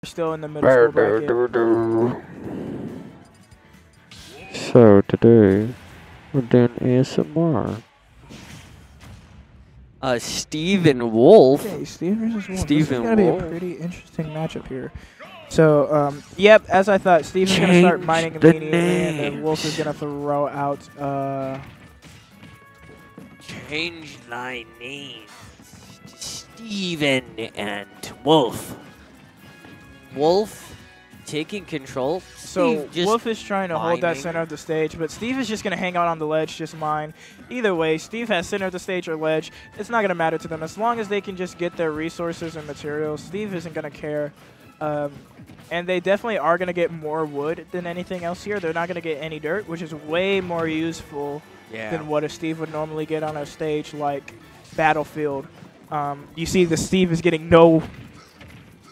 Still in the middle school bracket. So today we're doing ASMR. Steve and Wolf. Okay, Steve versus Wolf. Steve This is and gonna be a Wolf. pretty interesting matchup here. So, yep, as I thought, Steve is gonna start mining the immediately, and then Wolf is names. gonna throw out. Change thy names to Steven and Wolf. Wolf taking control. So Steve just Wolf is trying to hold that mining. center of the stage, but Steve is just gonna hang out on the ledge, just mine. Either way, Steve has center of the stage or ledge. It's not gonna matter to them as long as they can just get their resources and materials. Steve isn't gonna care. And they definitely are going to get more wood than anything else here. They're not going to get any dirt, which is way more useful than what a Steve would normally get on a stage like Battlefield. You see the Steve is getting no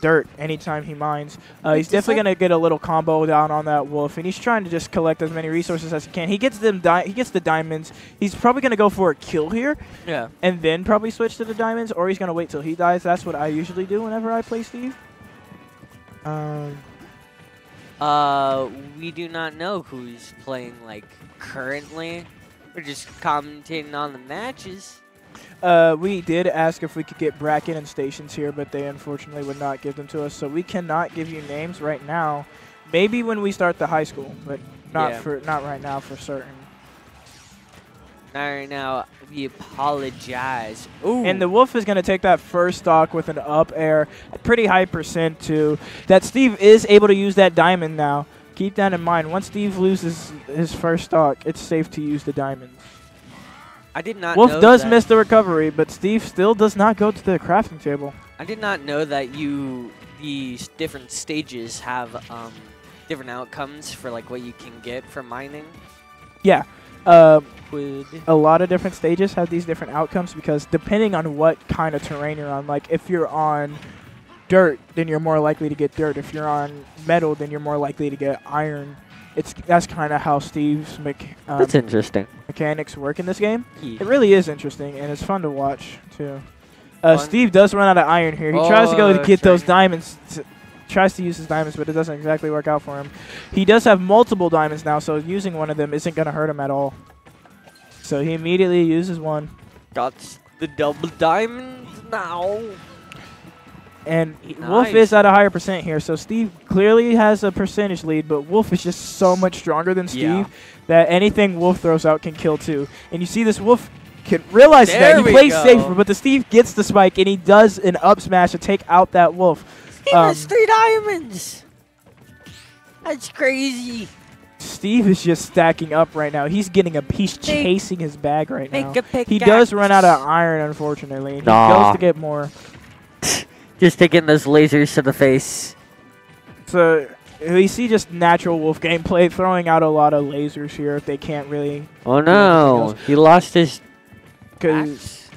dirt anytime he mines. He's definitely going to get a little combo down on that Wolf, and he's trying to just collect as many resources as he can. He gets them. He gets the diamonds. He's probably going to go for a kill here, and then probably switch to the diamonds, or he's going to wait till he dies. That's what I usually do whenever I play Steve. We do not know who's playing like currently. We're just commentating on the matches. We did ask if we could get bracket and stations here, but they unfortunately would not give them to us. So we cannot give you names right now. Maybe when we start the high school, but not right now for certain. Not right now. We apologize. Ooh. And the Wolf is going to take that first stock with an up air, a pretty high percent too. That Steve is able to use that diamond now. Keep that in mind. Once Steve loses his first stock, it's safe to use the diamonds. I did not Wolf know does that. miss the recovery, but Steve still does not go to the crafting table. I did not know that these different stages have different outcomes for like what you can get from mining. Yeah. Wood. A lot of different stages have these different outcomes because depending on what kind of terrain you're on, like if you're on dirt, then you're more likely to get dirt. If you're on metal, then you're more likely to get iron. That's kind of how Steve's That's interesting. mechanics work in this game. Yeah. It really is interesting, and it's fun to watch too. Steve does run out of iron here. He tries to go to get those diamonds. Tries to use his diamonds, but it doesn't exactly work out for him. He does have multiple diamonds now, so using one of them isn't going to hurt him at all. So he immediately uses one. Got the double diamond now. And Wolf is at a higher percent here, so Steve clearly has a percentage lead, but Wolf is just so much stronger than Steve that anything Wolf throws out can kill too. And you see this Wolf can realize that. He plays safer, but the Steve gets the spike, and he does an up smash to take out that Wolf. He has 3 diamonds. That's crazy. Steve is just stacking up right now. He's chasing his bag right now. Make a pickaxe. He does run out of iron, unfortunately. And he goes to get more. Just taking those lasers to the face. So we see just natural Wolf gameplay, throwing out a lot of lasers here if they can't really. Oh no, he lost his. Because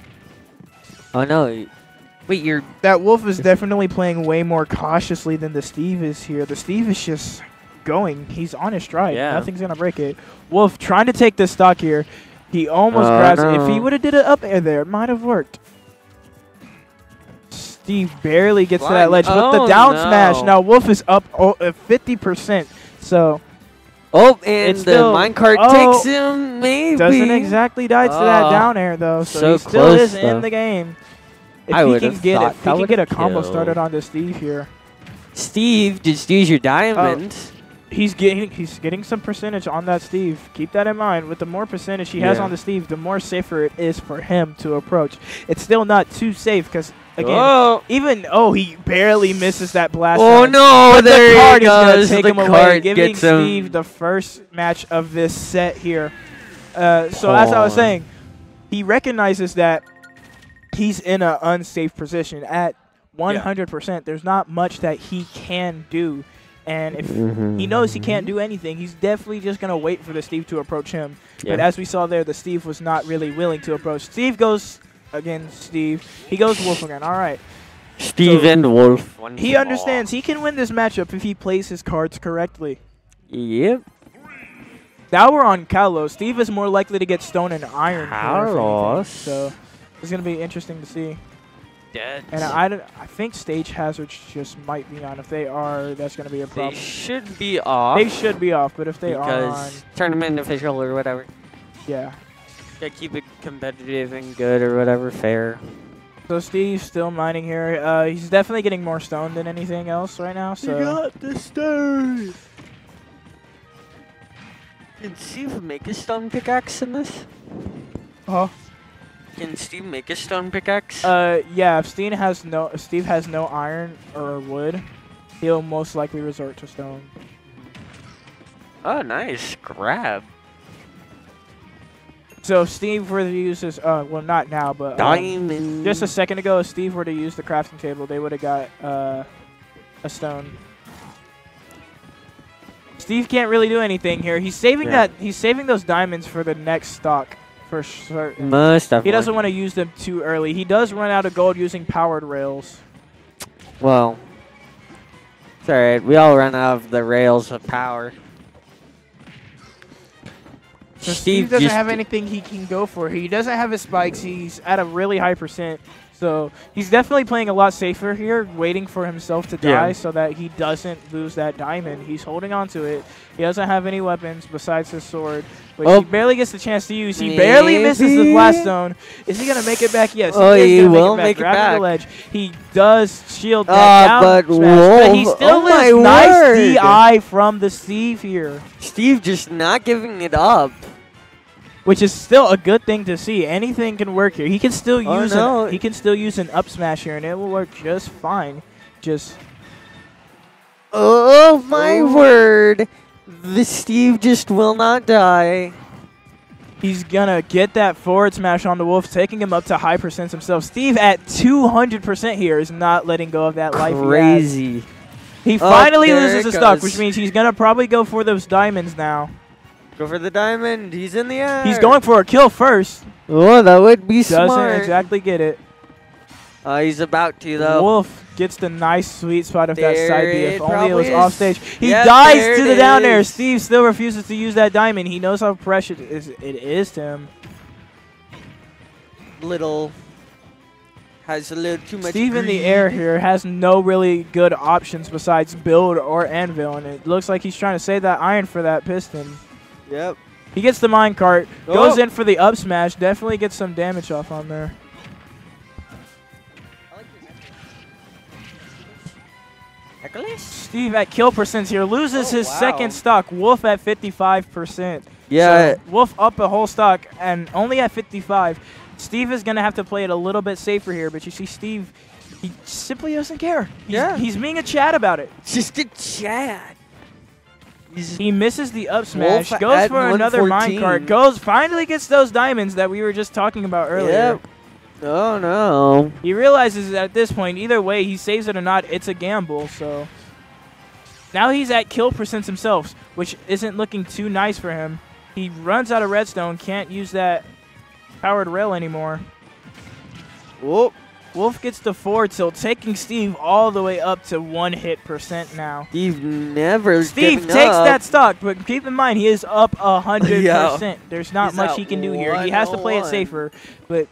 oh no, wait, that Wolf is definitely playing way more cautiously than the Steve is here. The Steve is just going. He's on his stride. Yeah. Nothing's gonna break it. Wolf trying to take this stock here. He almost grabs it. If he would have did it up air there, it might have worked. Steve barely gets to that ledge, but the down smash. Now Wolf is up 50%. So. Oh, and the minecart takes him, maybe. Doesn't exactly die to that down air, though. So he still close, is in the game. If he can get a combo started on this Steve here. Steve, just use your diamond. He's getting some percentage on that Steve. Keep that in mind. With the more percentage he has on the Steve, the more safer it is for him to approach. It's still not too safe because, again, he barely misses that blast. Oh, no, but there he Is goes. take The him away, card giving gets him. Steve the first match of this set here. So as I was saying, he recognizes that he's in an unsafe position at 100%. There's not much that he can do. And if he knows he can't do anything, he's definitely just going to wait for the Steve to approach him. Yeah. But as we saw there, the Steve was not really willing to approach. Steve goes again, Steve. He goes Wolf again. All right. Steve and Wolf. He understands he can win this matchup if he plays his cards correctly. Yep. Now we're on Kalos. Steve is more likely to get stone and iron. Kalos. So it's going to be interesting to see. dead. And I think stage hazards just might be on. If they are, that's going to be a problem. They should be off. They should be off, but if they are on, because tournament official or whatever. yeah. Gotta keep it competitive and good or whatever, fair. So Steve's still mining here. He's definitely getting more stone than anything else right now. So You got the stone. Can Steve make a stone pickaxe in this? Huh? Can Steve make a stone pickaxe? Yeah. If Steve has no iron or wood, he'll most likely resort to stone. Oh, nice grab. So if Steve were to use his, well, not now, but Diamond. just a second ago, if Steve were to use the crafting table, they would have got a stone. Steve can't really do anything here. He's saving He's saving those diamonds for the next stock for certain. Most definitely. He doesn't want to use them too early. He does run out of gold using powered rails. Well, it's alright. We all run out of the rails of power. So Steve doesn't have anything he can go for. He doesn't have his spikes. He's at a really high %. So he's definitely playing a lot safer here, waiting for himself to die so that he doesn't lose that diamond. He's holding on to it. He doesn't have any weapons besides his sword, which he barely gets the chance to use. He barely misses the blast zone. Is he going to make it back? Yes. Oh, he will make it back. The ledge. He does shield that down but smash, Wolf, but he still is nice DI from the Steve here. Steve just not giving it up. Which is still a good thing to see. Anything can work here. He can still use he can still use an up smash here, and it will work just fine. Just oh my word! The Steve just will not die. He's gonna get that forward smash on the Wolf, taking him up to high % himself. Steve at 200% here is not letting go of that life. Crazy. He finally loses a stock, which means he's gonna probably go for those diamonds now. Go for the diamond. He's in the air. He's going for a kill first. Oh, that would be smart. Doesn't exactly get it. He's about to, though. Wolf gets the nice sweet spot of that side B. If only it was is. off stage. He Yep, dies to the down air. Steve still refuses to use that diamond. He knows how precious it is to him. Has a little too much Steve in the greed. air here has no really good options besides build or anvil, and it looks like he's trying to save that iron for that piston. Yep. He gets the minecart, goes in for the up smash, definitely gets some damage off on there. Steve at kill % here loses his second stock. Wolf at 55%. Yeah. So Wolf up a whole stock and only at 55. Steve is going to have to play it a little bit safer here, but you see Steve, he simply doesn't care. He's being a Chad about it. Just a Chad. He misses the up smash, goes for another minecart, finally gets those diamonds that we were just talking about earlier. Yep. Oh, no. He realizes that at this point, either way, he saves it or not, it's a gamble. So now he's at kill % himself, which isn't looking too nice for him. He runs out of redstone, can't use that powered rail anymore. Whoop. Wolf gets the forward tilt, taking Steve all the way up to 1 hit % now. Steve never Steve takes that stock, but keep in mind, he is up 100%. There's not much he can do here. He has to play it safer, but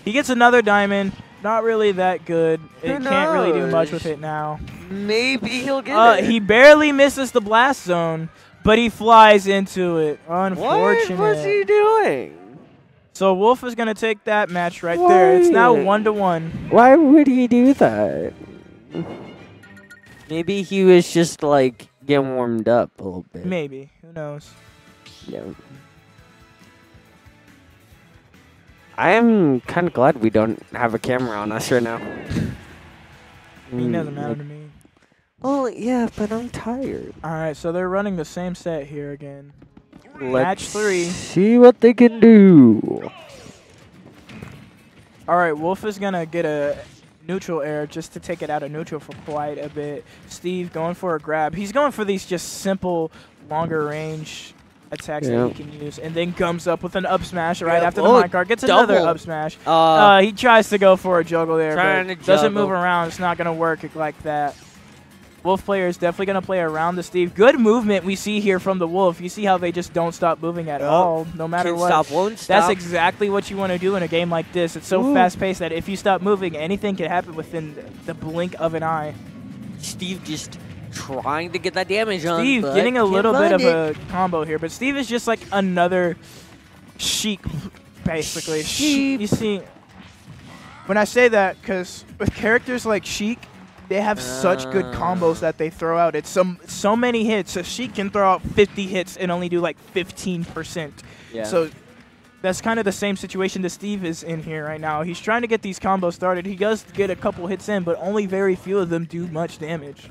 he gets another diamond. Not really that good. It can't really do much with it now. Maybe he'll get it. He barely misses the blast zone, but he flies into it. Unfortunate. What was he doing? So Wolf is going to take that match right there. It's now 1-1. Why would he do that? Maybe he was just like getting warmed up a little bit. Maybe. Who knows? Yeah. I am kind of glad we don't have a camera on us right now. It doesn't matter to me. Oh, yeah, but I'm tired. All right, so they're running the same set here again. Match 3. See what they can do. All right, Wolf is going to get a neutral air just to take it out of neutral for quite a bit. Steve going for a grab. He's going for these just simple, longer range attacks that he can use, and then comes up with an up smash right after the minecart. Gets another up smash. He tries to go for a juggle there, but doesn't move around. It's not going to work like that. Wolf player is definitely going to play around the Steve. Good movement we see here from the Wolf. You see how they just don't stop moving at all, no matter Can't what. stop, won't stop. That's exactly what you want to do in a game like this. It's so fast-paced that if you stop moving, anything can happen within the blink of an eye. Steve just trying to get that damage on. Steve but getting a can't little bit find of it. a combo here, but Steve is just like another Sheik, basically. Sheep. You see, when I say that, because with characters like Sheik, they have such good combos that they throw out. It's so many hits. So Sheik can throw out 50 hits and only do like 15%. Yeah. So that's kind of the same situation that Steve is in here right now. He's trying to get these combos started. He does get a couple hits in, but only very few of them do much damage.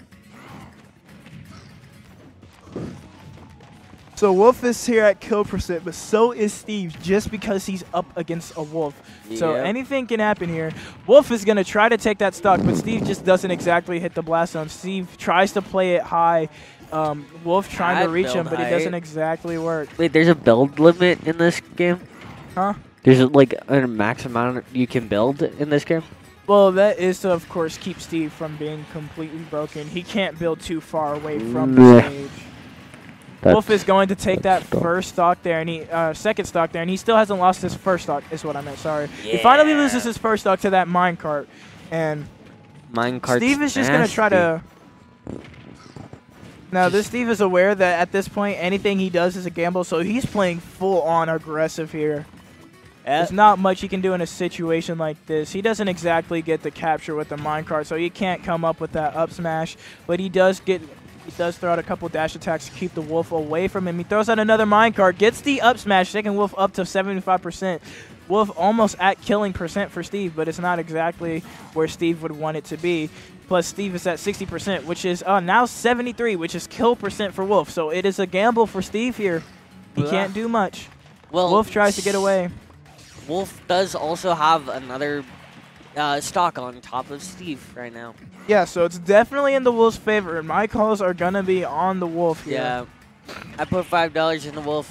So Wolf is here at kill percent, but so is Steve, just because he's up against a Wolf. So Yep. anything can happen here. Wolf is going to try to take that stock, but Steve just doesn't exactly hit the blast zone. Steve tries to play it high. Wolf trying to I'd reach him, build but it high. doesn't exactly work. Wait, there's a build limit in this game? Huh? There's like a max amount you can build in this game? Well, that is to, of course, keep Steve from being completely broken. He can't build too far away from the stage. Wolf is going to take that first stock there, and he second stock there, and he still hasn't lost his first stock, is what I meant, sorry. Yeah. He finally loses his first stock to that minecart, and Steve is just going to try to... Now, this Steve is aware that at this point, anything he does is a gamble, so he's playing full-on aggressive here. There's not much he can do in a situation like this. He doesn't exactly get the capture with the minecart, so he can't come up with that up smash, but he does throw out a couple dash attacks to keep the Wolf away from him. He throws out another minecart, gets the up smash, taking Wolf up to 75%. Wolf almost at killing percent for Steve, but it's not exactly where Steve would want it to be. Plus, Steve is at 60%, which is now 73, which is kill percent for Wolf. So it is a gamble for Steve here. He can't do much. Well, Wolf tries to get away. Wolf does also have another stock on top of Steve right now. Yeah, so it's definitely in the Wolf's favor, and my calls are going to be on the Wolf here. Yeah. I put $5 in the Wolf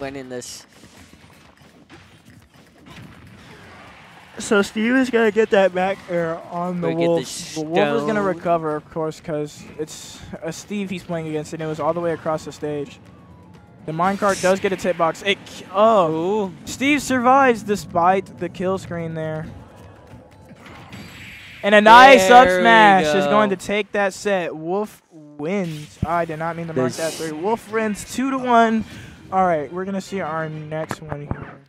winning this. So Steve is going to get that back air on the Gonna get Wolf. the The Wolf is going to stone. recover, of course, because it's a Steve he's playing against, and it was all the way across the stage. The minecart does get its hitbox. Ooh. Steve survives despite the kill screen there. And a nice up There we smash is go. going to take that set. Wolf wins. I did not mean to mark that 3. Wolf wins 2-1. All right, we're going to see our next one here.